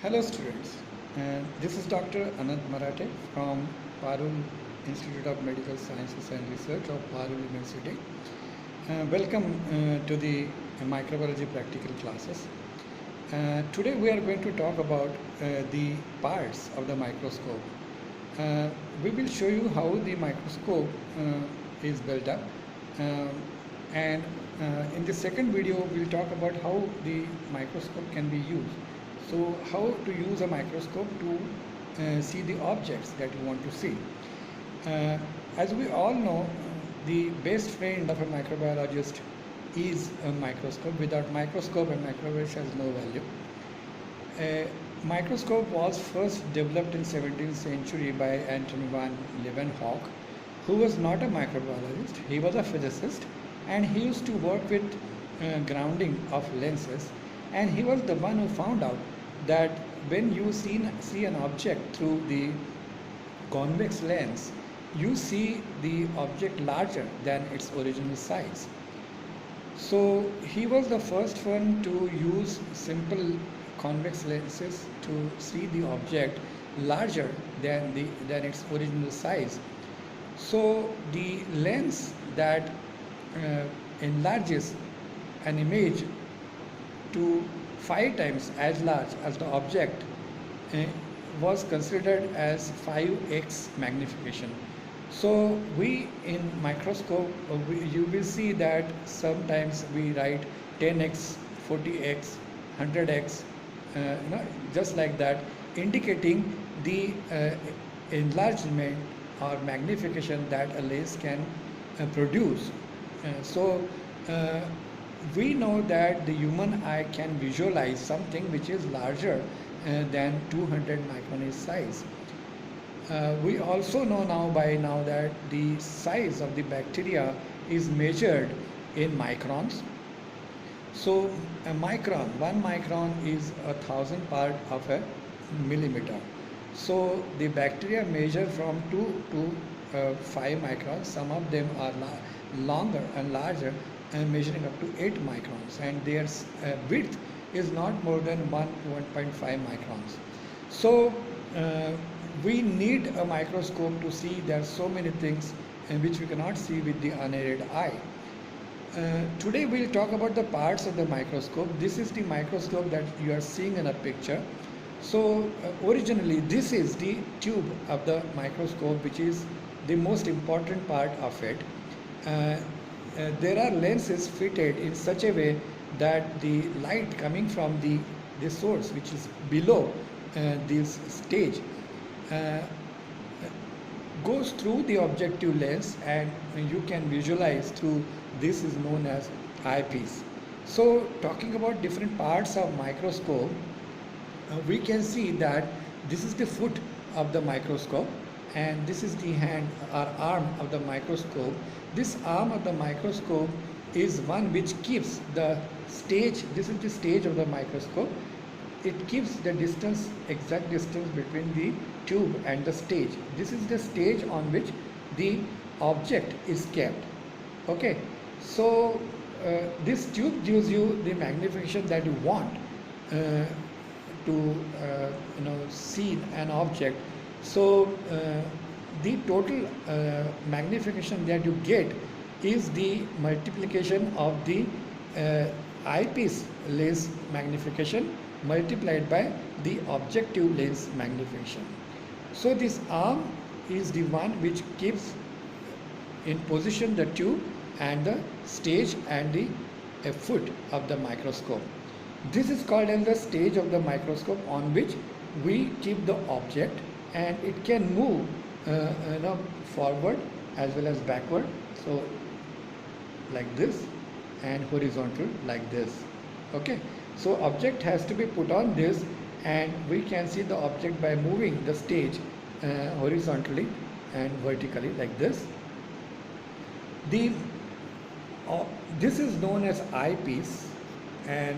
Hello students, this is Dr. Anant Marathe from Parul Institute of Medical Sciences and Research of Parul University. Welcome to the microbiology practical classes. Today we are going to talk about the parts of the microscope. We will show you how the microscope is built up, um, and in the second video we'll talk about how the microscope can be used. So how to use a microscope to see the objects that you want to see. Uh, as we all know, the best friend of a microbiologist is a microscope. Without microscope, a microbiologist has no value. A microscope was first developed in 17th century by Anton van Leeuwenhoek, who was not a microbiologist. He was a physicist, and he used to work with grounding of lenses, and he was the one who found out that when you see an object through the convex lens, you see the object larger than its original size. So he was the first one to use simple convex lenses to see the object larger than its original size. So the lens that enlarges an image to 5 times as large as the object uh, was considered as 5x magnification. So we in microscope you will see that sometimes we write 10x, 40x, 100x, just like that, indicating the enlargement or magnification that a lens can produce. So we know that the human eye can visualize something which is larger than 200 micron in size. We also know by now that the size of the bacteria is measured in microns. So a micron, 1 micron is 1,000 part of a millimeter. So the bacteria measure from 2 to 5 microns. Some of them are longer and larger, and measuring up to 8 microns, and their width is not more than 1 to 1.5 microns. So we need a microscope to see. There are so many things which we cannot see with the unaided eye. Today we'll talk about the parts of the microscope. This is the microscope that you are seeing in a picture. So originally this is the tube of the microscope, which is the most important part of it. There are lenses fitted in such a way that the light coming from the source, which is below this stage, goes through the objective lens, and you can visualize through this is known as eyepiece. So talking about different parts of microscope, we can see that this is the foot of the microscope, and this is the hand or arm of the microscope. This arm of the microscope is one which keeps the stage. This is the stage of the microscope. It keeps the distance, exact distance between the tube and the stage. This is the stage on which the object is kept. Okay, so this tube gives you the magnification that you want to see an object. So the total magnification that you get is the multiplication of the eyepiece lens magnification multiplied by the objective lens magnification. So this arm is the one which keeps in position the tube and the stage and the foot of the microscope. This is called as the stage of the microscope, on which we keep the object, and it can move forward as well as backward, so like this, and horizontal like this. Okay, so object has to be put on this, and we can see the object by moving the stage horizontally and vertically like this. This is known as eyepiece, and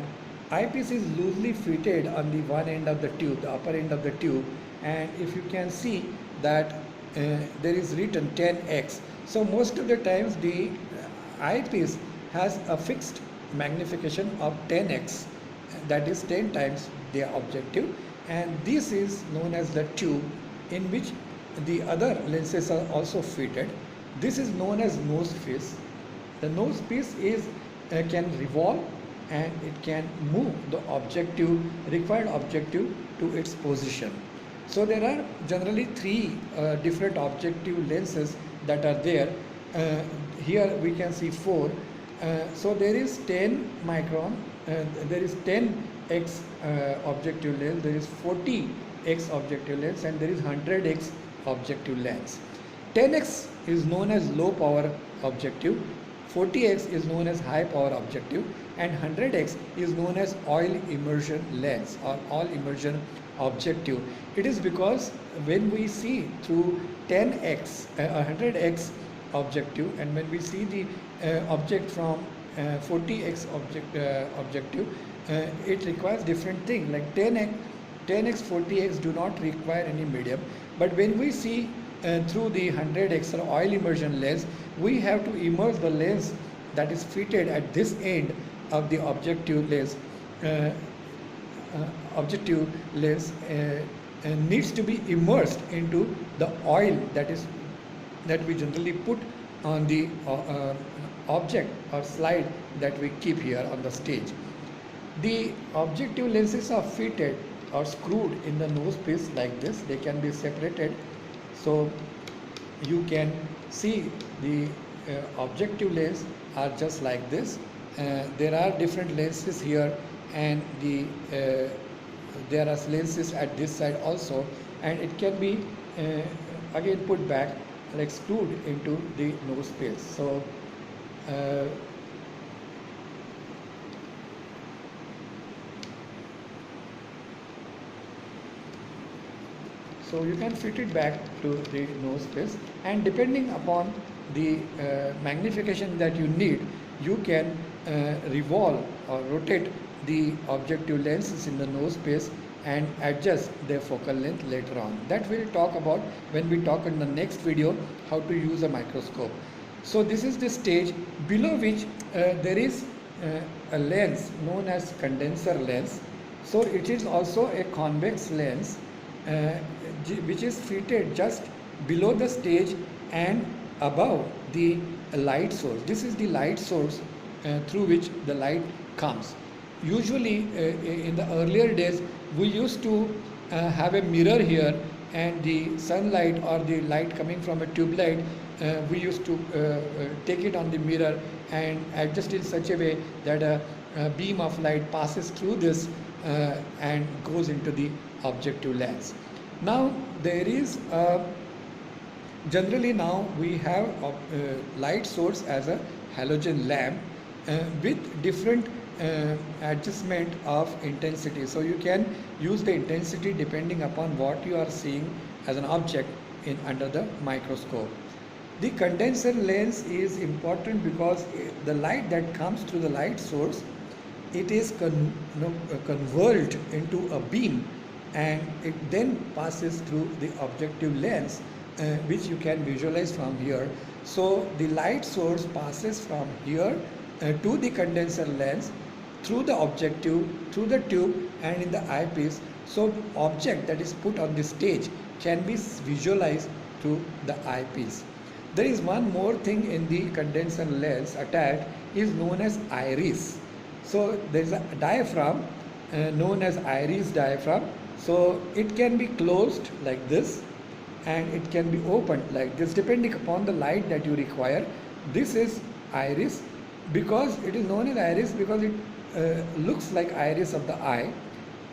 eyepiece is loosely fitted on the one end of the tube, the upper end of the tube, and if you can see that there is written 10x. So most of the times the eyepiece has a fixed magnification of 10x, that is 10 times the objective, and this is known as the tube in which the other lenses are also fitted. This is known as nose piece. The nose piece is can revolve and it can move the objective, required objective, to its position. So there are generally three different objective lenses that are there. Here we can see four. So there is 10 micron, there is 10x objective lens, there is 40x objective lens, and there is 100x objective lens. 10x is known as low power objective, 40x is known as high power objective, and 100x is known as oil immersion lens or oil immersion objective. It is because when we see through 10x, 100x objective, and when we see the object from 40x objective, it requires different thing. Like 10x, 40x do not require any medium, but when we see through the 100x or oil immersion lens, we have to immerse the lens that is fitted at this end of the objective lens. Objective lens needs to be immersed into the oil that we generally put on the object or slide that we keep here on the stage. The objective lenses are fitted or screwed in the nose piece like this. They can be separated, so you can see the objective lens are just like this. There are different lenses here, and there are lenses at this side also, and it can be again put back, like screwed into the nose piece. So so you can fit it back to the nose piece, and depending upon the magnification that you need, you can revolve or rotate the objective lenses in the nose piece and adjust their focal length later on. That we'll talk about when we talk in the next video how to use a microscope. So this is the stage below which there is a lens known as condenser lens. So it is also a convex lens which is fitted just below the stage and above the light source. This is the light source through which the light comes. Usually in the earlier days we used to have a mirror here, and the sunlight or the light coming from a tube light, we used to take it on the mirror and adjust it in such a way that a beam of light passes through this and goes into the objective lens. Now there is generally now we have a light source as a halogen lamp with different adjustment of intensity. So you can use the intensity depending upon what you are seeing as an object under the microscope. The condenser lens is important because the light that comes through the light source, it is converged into a beam, and it then passes through the objective lens, which you can visualize from here. So the light source passes from here to the condenser lens, through the objective, through the tube, and in the eyepiece. So object that is put on the stage can be visualized through the eyepiece. There is one more thing in the condenser lens attached, is known as iris. So there is a diaphragm known as iris diaphragm. So it can be closed like this, and it can be opened like this depending upon the light that you require. This is iris. Because it is known as iris because it looks like iris of the eye.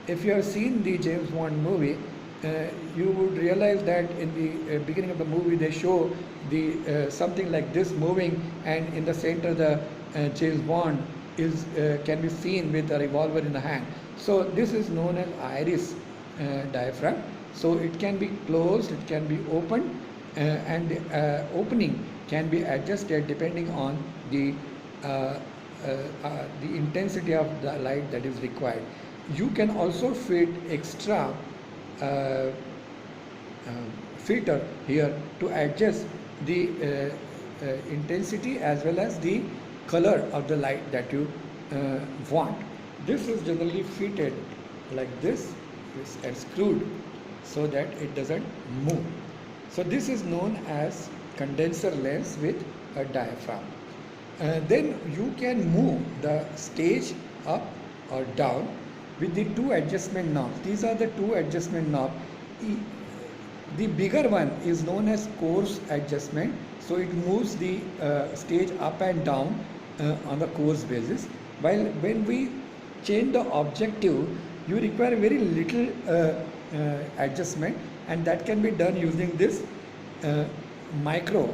If you have seen the James Bond movie, you would realize that in the beginning of the movie they show the something like this moving, and in the center the James Bond is can be seen with a revolver in the hand. So this is known as iris diaphragm. So it can be closed, it can be opened, and the opening can be adjusted depending on the intensity of the light that is required. You can also fit extra filter here to adjust the intensity as well as the color of the light that you want. This is generally fitted like this, twist and screwed so that it doesn't move. So this is known as condenser lens with a diaphragm. Then you can move the stage up or down with the two adjustment knobs. These are the two adjustment knobs. The bigger one is known as course adjustment, so it moves the stage up and down on the course basis. While when we change the objective, you require very little adjustment, and that can be done using this micro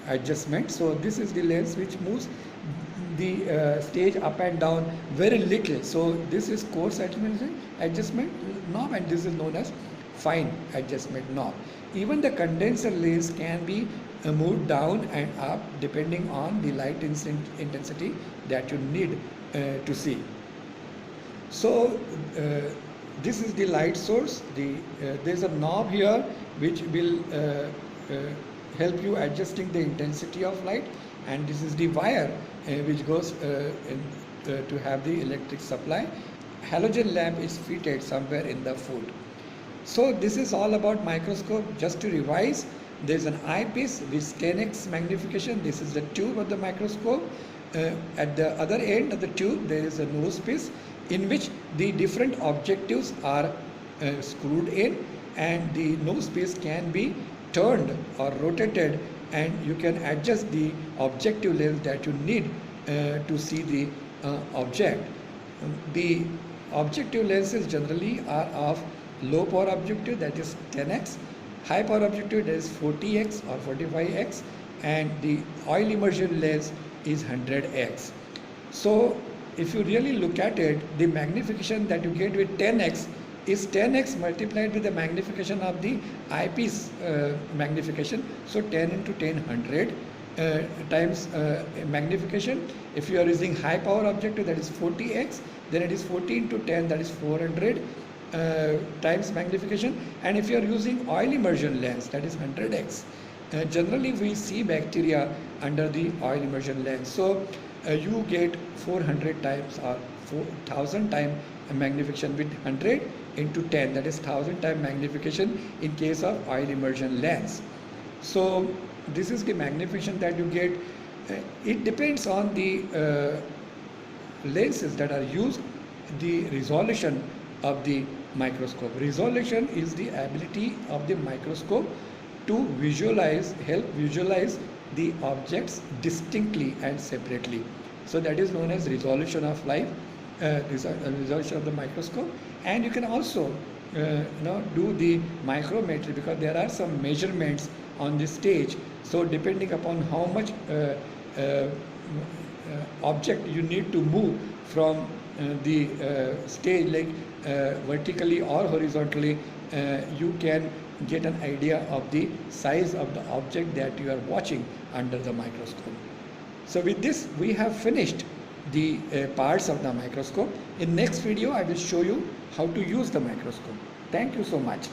adjustment. So this is the lens which moves the stage up and down very little. So this is coarse adjustment knob, and this is known as fine adjustment knob. Even the condenser lens can be moved down and up depending on the light intensity that you need to see. So this is the light source. There's a knob here which will help you adjusting the intensity of light, and this is the wire which goes to have the electric supply. Halogen lamp is fitted somewhere in the foot. So this is all about microscope. Just to revise, there is an eyepiece with 10x magnification. This is the tube of the microscope. At the other end of the tube there is a nose piece in which the different objectives are screwed in, and the nose piece can be turned or rotated, and you can adjust the objective lens that you need to see the object. The objective lenses generally are of low power objective, that is 10x, high power objective, that is 40x or 45x, and the oil immersion lens is 100x. So if you really look at it, the magnification that you get with 10x is 10x multiplied with the magnification of the eyepiece magnification. So 10 into 10, 100 times magnification. If you are using high power objective, that is 40x, then it is 40 into 10, that is 400 times magnification. And if you are using oil immersion lens, that is 100x. Generally we see bacteria under the oil immersion lens. So you get 400 times or 4000 times magnification with 100 into 10, that is 1000 times magnification in case of oil immersion lens. So this is the magnification that you get. It depends on the lenses that are used, the resolution of the microscope. Resolution is the ability of the microscope to help visualize the objects distinctly and separately. So that is known as resolution of light, resolution of the microscope. And you can also do the micrometry, because there are some measurements on the stage. So depending upon how much object you need to move from the stage, like vertically or horizontally, you can get an idea of the size of the object that you are watching under the microscope. So with this we have finished the parts of the microscope. In next video I will show you how to use the microscope. Thank you so much.